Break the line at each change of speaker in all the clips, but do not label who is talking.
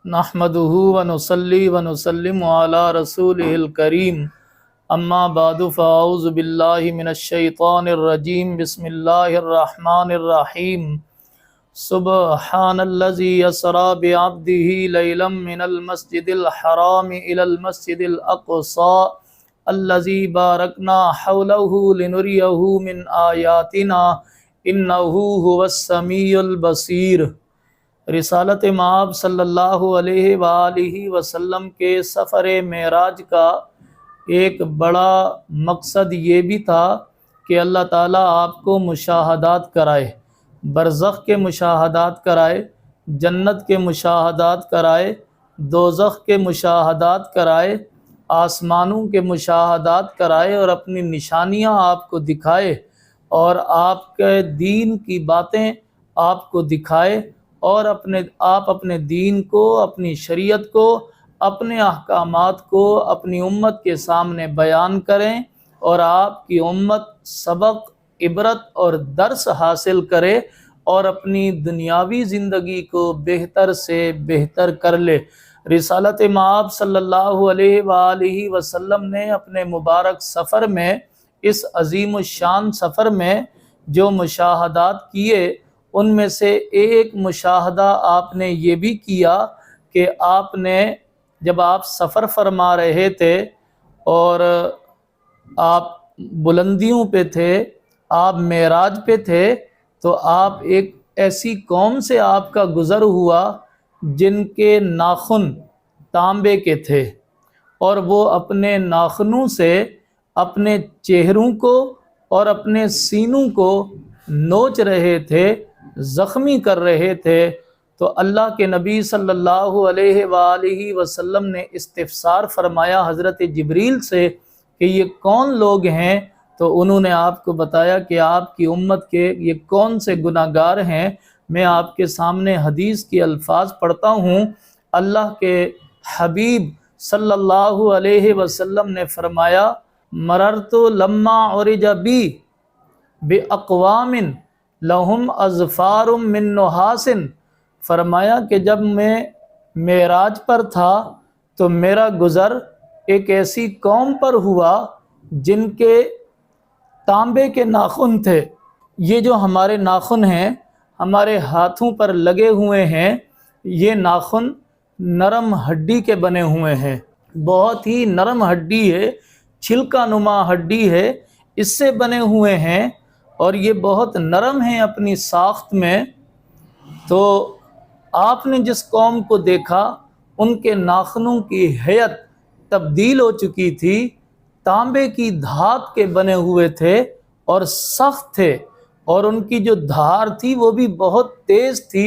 نحمده ونصلي ونسلم على رسوله الكريم اما بعد فاعوذ بالله من الشیطان الرجیم بسم اللہ الرحمن الرحیم سبحان الذي اسرى بعبده ليلا من المسجد الحرام الى المسجد الاقصى الذي باركنا حوله لنريه من آیاتنا انه هو السمیع البصیر۔ رسالت مآب صلی اللہ علیہ وآلہ وسلم کے سفر معراج کا ایک بڑا مقصد یہ بھی تھا کہ اللہ تعالیٰ آپ کو مشاہدات کرائے، برزخ کے مشاہدات کرائے، جنت کے مشاہدات کرائے، دوزخ کے مشاہدات کرائے، آسمانوں کے مشاہدات کرائے اور اپنی نشانیاں آپ کو دکھائے اور آپ کے دین کی باتیں آپ کو دکھائے اور آپ اپنے دین کو، اپنی شریعت کو، اپنے احکامات کو اپنی امت کے سامنے بیان کریں اور آپ کی امت سبق، عبرت اور درس حاصل کرے اور اپنی دنیاوی زندگی کو بہتر سے بہتر کر لے۔ رسالت مآب صلی اللہ علیہ وآلہ وسلم نے اپنے مبارک سفر میں، اس عظیم الشان سفر میں جو مشاہدات کیے، ان میں سے ایک مشاہدہ آپ نے یہ بھی کیا کہ آپ نے جب آپ سفر فرما رہے تھے اور آپ بلندیوں پہ تھے، آپ معراج پہ تھے، تو آپ ایک ایسی قوم سے آپ کا گزر ہوا جن کے ناخن تانبے کے تھے اور وہ اپنے ناخنوں سے اپنے چہروں کو اور اپنے سینوں کو نوچ رہے تھے، زخمی کر رہے تھے۔ تو اللہ کے نبی صلی اللہ علیہ وآلہ وسلم نے استفسار فرمایا حضرت جبریل سے کہ یہ کون لوگ ہیں؟ تو انہوں نے آپ کو بتایا کہ آپ کی امت کے یہ کون سے گناہ گار ہیں۔ میں آپ کے سامنے حدیث کے الفاظ پڑھتا ہوں۔ اللہ کے حبیب صلی اللہ علیہ وسلم نے فرمایا، مررت لما عرج بی باقوام لہم اظفار من نحاس، فرمایا کہ جب میں معراج پر تھا تو میرا گزر ایک ایسی قوم پر ہوا جن کے تانبے کے ناخن تھے۔ یہ جو ہمارے ناخن ہیں، ہمارے ہاتھوں پر لگے ہوئے ہیں، یہ ناخن نرم ہڈی کے بنے ہوئے ہیں، بہت ہی نرم ہڈی ہے، چھلکا نما ہڈی ہے، اس سے بنے ہوئے ہیں اور یہ بہت نرم ہیں اپنی ساخت میں۔ تو آپ نے جس قوم کو دیکھا ان کے ناخنوں کی ہیئت تبدیل ہو چکی تھی، تانبے کی دھات کے بنے ہوئے تھے اور سخت تھے، اور ان کی جو دھار تھی وہ بھی بہت تیز تھی۔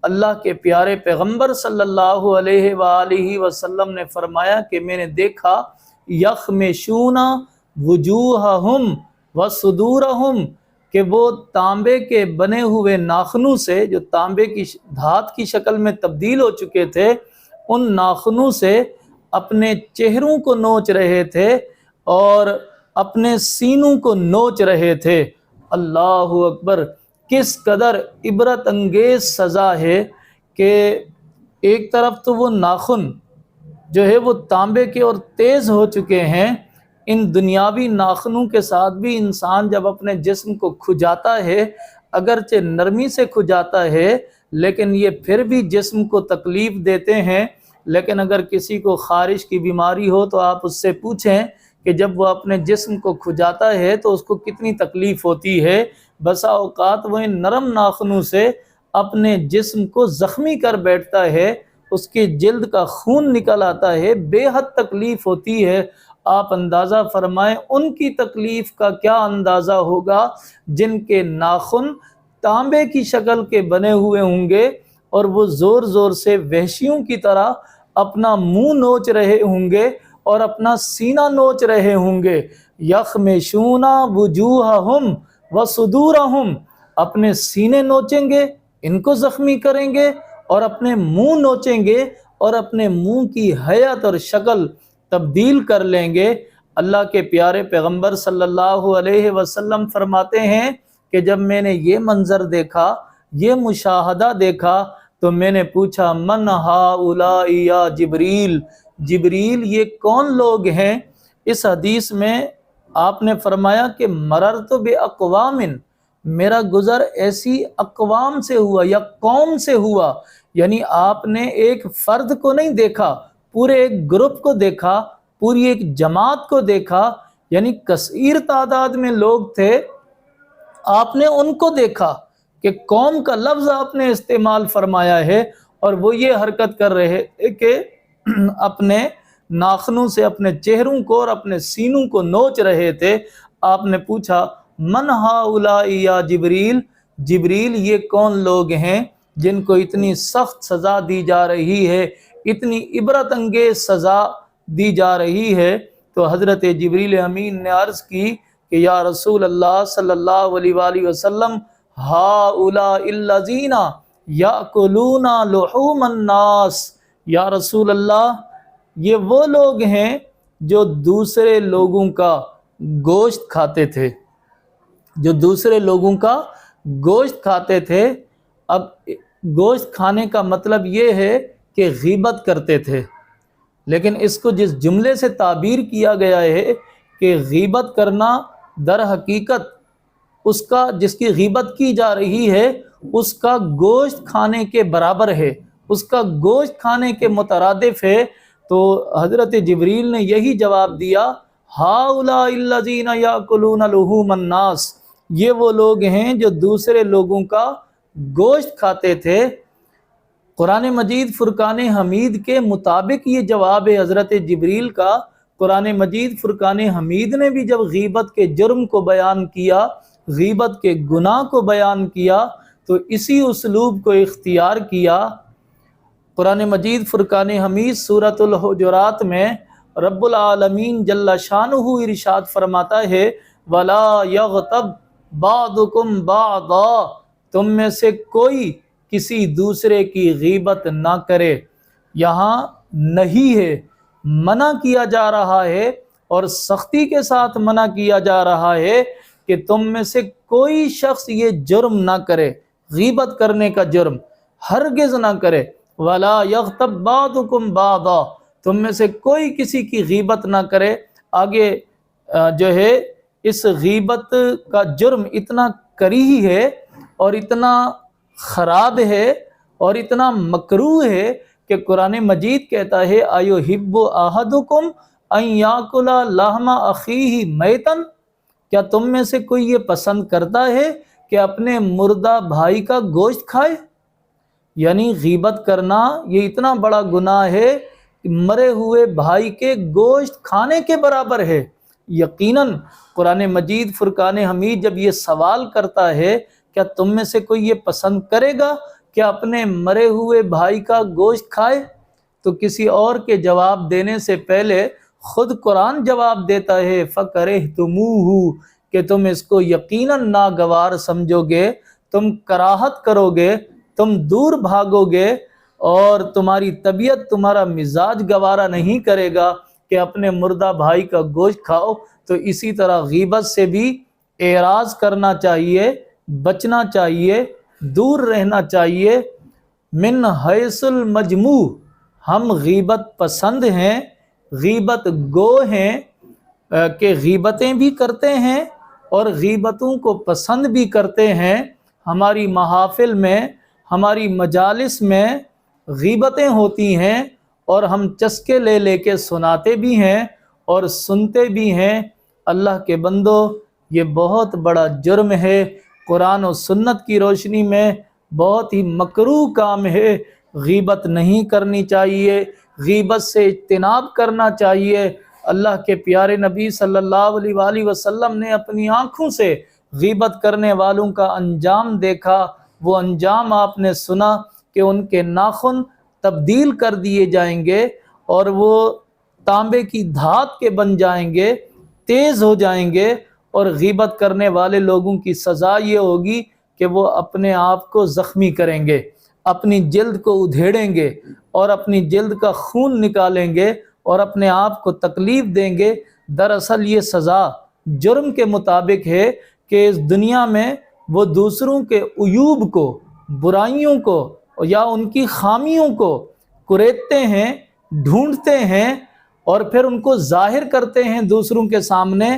اللہ کے پیارے پیغمبر صلی اللہ علیہ وآلہ وسلم نے فرمایا کہ میں نے دیکھا یخمشون وجوہہم وصدورہم، کہ وہ تانبے کے بنے ہوئے ناخنوں سے، جو تانبے کی دھات کی شکل میں تبدیل ہو چکے تھے، ان ناخنوں سے اپنے چہروں کو نوچ رہے تھے اور اپنے سینوں کو نوچ رہے تھے۔ اللہ اکبر! کس قدر عبرت انگیز سزا ہے کہ ایک طرف تو وہ ناخن جو ہے وہ تانبے کے اور تیز ہو چکے ہیں، ان دنیاوی ناخنوں کے ساتھ بھی انسان جب اپنے جسم کو کھجاتا ہے، اگرچہ نرمی سے کھجاتا ہے لیکن یہ پھر بھی جسم کو تکلیف دیتے ہیں۔ لیکن اگر کسی کو خارش کی بیماری ہو تو آپ اس سے پوچھیں کہ جب وہ اپنے جسم کو کھجاتا ہے تو اس کو کتنی تکلیف ہوتی ہے۔ بسا اوقات وہ ان نرم ناخنوں سے اپنے جسم کو زخمی کر بیٹھتا ہے، اس کی جلد کا خون نکل آتا ہے، بے حد تکلیف ہوتی ہے۔ آپ اندازہ فرمائیں ان کی تکلیف کا کیا اندازہ ہوگا جن کے ناخن تانبے کی شکل کے بنے ہوئے ہوں گے اور وہ زور زور سے وحشیوں کی طرح اپنا منہ نوچ رہے ہوں گے اور اپنا سینہ نوچ رہے ہوں گے۔ یخمشون وجوہہم وصدورہم، اپنے سینے نوچیں گے، ان کو زخمی کریں گے، اور اپنے منہ نوچیں گے اور اپنے منہ کی ہیئت اور شکل تبدیل کر لیں گے۔ اللہ کے پیارے پیغمبر صلی اللہ علیہ وسلم فرماتے ہیں کہ جب میں نے یہ منظر دیکھا، یہ مشاہدہ دیکھا، تو میں نے پوچھا من ہؤلاء یا جبریل، جبریل یہ کون لوگ ہیں؟ اس حدیث میں آپ نے فرمایا کہ مررت باقوام، میرا گزر ایسی اقوام سے ہوا یا قوم سے ہوا، یعنی آپ نے ایک فرد کو نہیں دیکھا، پورے ایک گروپ کو دیکھا، پوری ایک جماعت کو دیکھا، یعنی کثیر تعداد میں لوگ تھے، آپ نے ان کو دیکھا کہ قوم کا لفظ آپ نے استعمال فرمایا ہے، اور وہ یہ حرکت کر رہے کہ اپنے ناخنوں سے اپنے چہروں کو اور اپنے سینوں کو نوچ رہے تھے۔ آپ نے پوچھا من ہؤلاء یا جبریل، جبریل یہ کون لوگ ہیں جن کو اتنی سخت سزا دی جا رہی ہے، اتنی عبرت انگیز سزا دی جا رہی ہے؟ تو حضرت جبریل امین نے عرض کی کہ یا رسول اللہ صلی اللہ علیہ وآلہ وسلم، ہؤلاء الذین یأکلون لحوم الناس، یا رسول اللہ یہ وہ لوگ ہیں جو دوسرے لوگوں کا گوشت کھاتے تھے، جو دوسرے لوگوں کا گوشت کھاتے تھے۔ اب گوشت کھانے کا مطلب یہ ہے کہ غیبت کرتے تھے، لیکن اس کو جس جملے سے تعبیر کیا گیا ہے کہ غیبت کرنا در حقیقت اس کا جس کی غیبت کی جا رہی ہے اس کا گوشت کھانے کے برابر ہے، اس کا گوشت کھانے کے مترادف ہے۔ تو حضرت جبریل نے یہی جواب دیا ہؤلاء الذین یأکلون لحوم الناس، یہ وہ لوگ ہیں جو دوسرے لوگوں کا گوشت کھاتے تھے۔ قرآن مجید فرقان حمید کے مطابق یہ جواب ہے حضرت جبریل کا۔ قرآن مجید فرقان حمید نے بھی جب غیبت کے جرم کو بیان کیا، غیبت کے گناہ کو بیان کیا، تو اسی اسلوب کو اختیار کیا۔ قرآن مجید فرقان حمید سورۃ الحجرات میں رب العالمین جل شانہ ارشاد فرماتا ہے وَلَا يَغْتَبْ بَعْضُكُمْ بَعْضًا، تم میں سے کوئی کسی دوسرے کی غیبت نہ کرے۔ یہاں نہیں ہے، منع کیا جا رہا ہے، اور سختی کے ساتھ منع کیا جا رہا ہے کہ تم میں سے کوئی شخص یہ جرم نہ کرے، غیبت کرنے کا جرم ہرگز نہ کرے۔ وَلَا يَغْتَبْ بَعْضُكُمْ بَعْضًا، تم میں سے کوئی کسی کی غیبت نہ کرے۔ آگے جو ہے اس غیبت کا جرم اتنا کریہ ہے اور اتنا خراب ہے اور اتنا مکروہ ہے کہ قرآن مجید کہتا ہے أَيُحِبُّ أَحَدُكُمْ أَن يَأْكُلَ لَحْمَ أَخِيهِ مَيْتًا، کیا تم میں سے کوئی یہ پسند کرتا ہے کہ اپنے مردہ بھائی کا گوشت کھائے؟ یعنی غیبت کرنا یہ اتنا بڑا گناہ ہے کہ مرے ہوئے بھائی کے گوشت کھانے کے برابر ہے۔ یقیناً قرآن مجید فرقان حمید جب یہ سوال کرتا ہے کیا تم میں سے کوئی یہ پسند کرے گا کہ اپنے مرے ہوئے بھائی کا گوشت کھائے، تو کسی اور کے جواب دینے سے پہلے خود قرآن جواب دیتا ہے فَكَرِهْتُمُوهُ، کہ تم اس کو یقیناً ناگوار سمجھو گے، تم کراہت کرو گے، تم دور بھاگو گے، اور تمہاری طبیعت تمہارا مزاج گوارا نہیں کرے گا کہ اپنے مردہ بھائی کا گوشت کھاؤ۔ تو اسی طرح غیبت سے بھی اعراض کرنا چاہیے، بچنا چاہیے، دور رہنا چاہیے۔ من حیث المجموع ہم غیبت پسند ہیں، غیبت گو ہیں، کہ غیبتیں بھی کرتے ہیں اور غیبتوں کو پسند بھی کرتے ہیں۔ ہماری محافل میں، ہماری مجالس میں غیبتیں ہوتی ہیں اور ہم چسکے لے لے کے سناتے بھی ہیں اور سنتے بھی ہیں۔ اللہ کے بندو، یہ بہت بڑا جرم ہے، قرآن و سنت کی روشنی میں بہت ہی مکروہ کام ہے۔ غیبت نہیں کرنی چاہیے، غیبت سے اجتناب کرنا چاہیے۔ اللہ کے پیارے نبی صلی اللہ علیہ وآلہ وسلم نے اپنی آنکھوں سے غیبت کرنے والوں کا انجام دیکھا۔ وہ انجام آپ نے سنا کہ ان کے ناخن تبدیل کر دیے جائیں گے اور وہ تانبے کی دھات کے بن جائیں گے، تیز ہو جائیں گے، اور غیبت کرنے والے لوگوں کی سزا یہ ہوگی کہ وہ اپنے آپ کو زخمی کریں گے، اپنی جلد کو ادھیڑیں گے اور اپنی جلد کا خون نکالیں گے اور اپنے آپ کو تکلیف دیں گے۔ دراصل یہ سزا جرم کے مطابق ہے کہ اس دنیا میں وہ دوسروں کے عیوب کو، برائیوں کو یا ان کی خامیوں کو کریدتے ہیں، ڈھونڈتے ہیں اور پھر ان کو ظاہر کرتے ہیں دوسروں کے سامنے،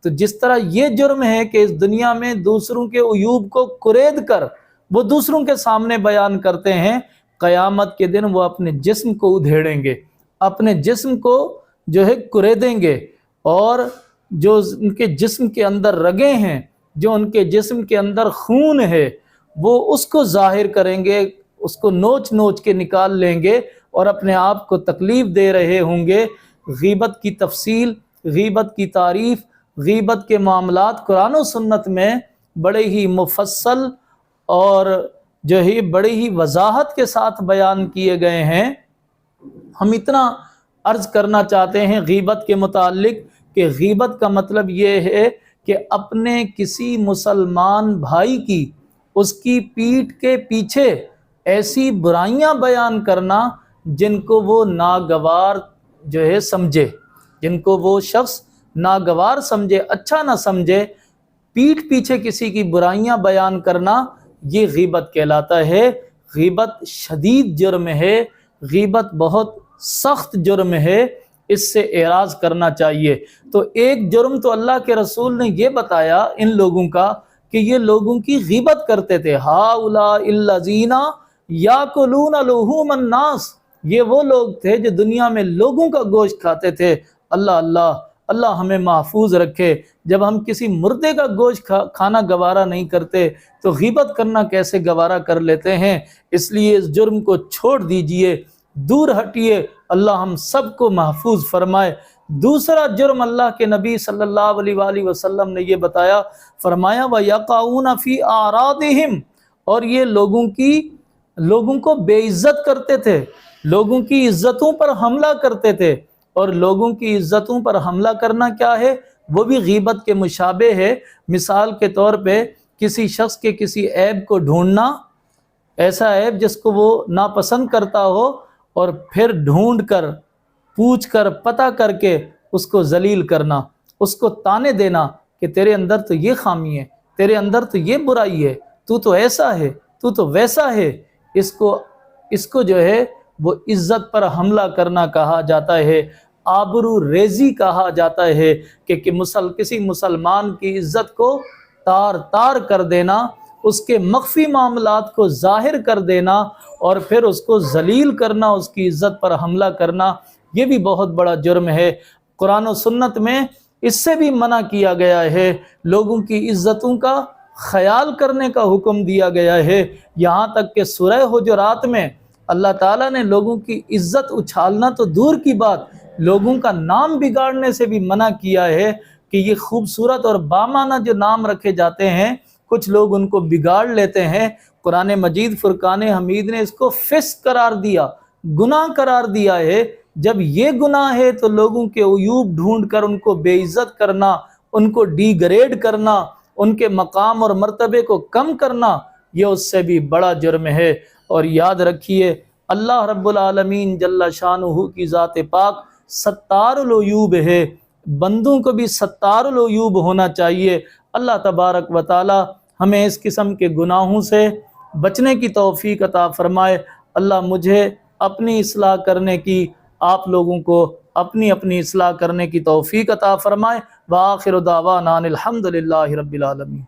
تو جس طرح یہ جرم ہے کہ اس دنیا میں دوسروں کے عیوب کو کرید کر وہ دوسروں کے سامنے بیان کرتے ہیں، قیامت کے دن وہ اپنے جسم کو ادھیڑیں گے، اپنے جسم کو جو ہے کریدیں گے، اور جو ان کے جسم کے اندر رگیں ہیں، جو ان کے جسم کے اندر خون ہے، وہ اس کو ظاہر کریں گے، اس کو نوچ نوچ کے نکال لیں گے اور اپنے آپ کو تکلیف دے رہے ہوں گے۔ غیبت کی تفصیل، غیبت کی تعریف، غیبت کے معاملات قرآن و سنت میں بڑے ہی مفصل اور جو ہے بڑی ہی وضاحت کے ساتھ بیان کیے گئے ہیں۔ ہم اتنا عرض کرنا چاہتے ہیں غیبت کے متعلق کہ غیبت کا مطلب یہ ہے کہ اپنے کسی مسلمان بھائی کی، اس کی پیٹھ کے پیچھے ایسی برائیاں بیان کرنا جن کو وہ ناگوار جو ہے سمجھے، جن کو وہ شخص ناگوار سمجھے، اچھا نہ سمجھے، پیٹھ پیچھے کسی کی برائیاں بیان کرنا، یہ غیبت کہلاتا ہے۔ غیبت شدید جرم ہے، غیبت بہت سخت جرم ہے، اس سے اعراض کرنا چاہیے۔ تو ایک جرم تو اللہ کے رسول نے یہ بتایا ان لوگوں کا کہ یہ لوگوں کی غیبت کرتے تھے، ہؤلاء الذین یاکلون لحوم الناس، یہ وہ لوگ تھے جو دنیا میں لوگوں کا گوشت کھاتے تھے۔ اللہ اللہ اللہ ہمیں محفوظ رکھے، جب ہم کسی مردے کا گوشت کھانا گوارا نہیں کرتے تو غیبت کرنا کیسے گوارا کر لیتے ہیں۔ اس لیے اس جرم کو چھوڑ دیجئے، دور ہٹیے، اللہ ہم سب کو محفوظ فرمائے۔ دوسرا جرم اللہ کے نبی صلی اللہ علیہ وآلہ وسلم نے یہ بتایا، فرمایا وَيَقَعُونَ فِي أَعْرَاضِهِمْ، اور یہ لوگوں کو بے عزت کرتے تھے، لوگوں کی عزتوں پر حملہ کرتے تھے، اور لوگوں کی عزتوں پر حملہ کرنا کیا ہے؟ وہ بھی غیبت کے مشابہ ہے۔ مثال کے طور پہ کسی شخص کے کسی عیب کو ڈھونڈنا، ایسا عیب جس کو وہ ناپسند کرتا ہو، اور پھر ڈھونڈ کر، پوچھ کر، پتہ کر کے اس کو ذلیل کرنا، اس کو طعنے دینا کہ تیرے اندر تو یہ خامی ہے، تیرے اندر تو یہ برائی ہے، تو ایسا ہے، تو ویسا ہے، اس کو جو ہے وہ عزت پر حملہ کرنا کہا جاتا ہے، آبرو ریزی کہا جاتا ہے کہ کسی مسلمان کی عزت کو تار تار کر دینا، اس کے مخفی معاملات کو ظاہر کر دینا اور پھر اس کو ذلیل کرنا، اس کی عزت پر حملہ کرنا، یہ بھی بہت بڑا جرم ہے۔ قرآن و سنت میں اس سے بھی منع کیا گیا ہے، لوگوں کی عزتوں کا خیال کرنے کا حکم دیا گیا ہے، یہاں تک کہ سورہ حجرات میں اللہ تعالیٰ نے لوگوں کی عزت اچھالنا تو دور کی بات، لوگوں کا نام بگاڑنے سے بھی منع کیا ہے کہ یہ خوبصورت اور بامعنی جو نام رکھے جاتے ہیں، کچھ لوگ ان کو بگاڑ لیتے ہیں۔ قرآن مجید فرقان حمید نے اس کو فسق قرار دیا، گناہ قرار دیا ہے۔ جب یہ گناہ ہے تو لوگوں کے عیوب ڈھونڈ کر ان کو بے عزت کرنا، ان کو ڈی گریڈ کرنا، ان کے مقام اور مرتبے کو کم کرنا، یہ اس سے بھی بڑا جرم ہے۔ اور یاد رکھیے اللہ رب العالمین جل شانہ کی ذات پاک ستار العیوب ہے، بندوں کو بھی ستار العیوب ہونا چاہیے۔ اللہ تبارک و تعالی ہمیں اس قسم کے گناہوں سے بچنے کی توفیق عطا فرمائے۔ اللہ مجھے اپنی اصلاح کرنے کی، آپ لوگوں کو اپنی اصلاح کرنے کی توفیق عطا فرمائے۔ وآخر دعوانا الحمد للہ رب العالمین۔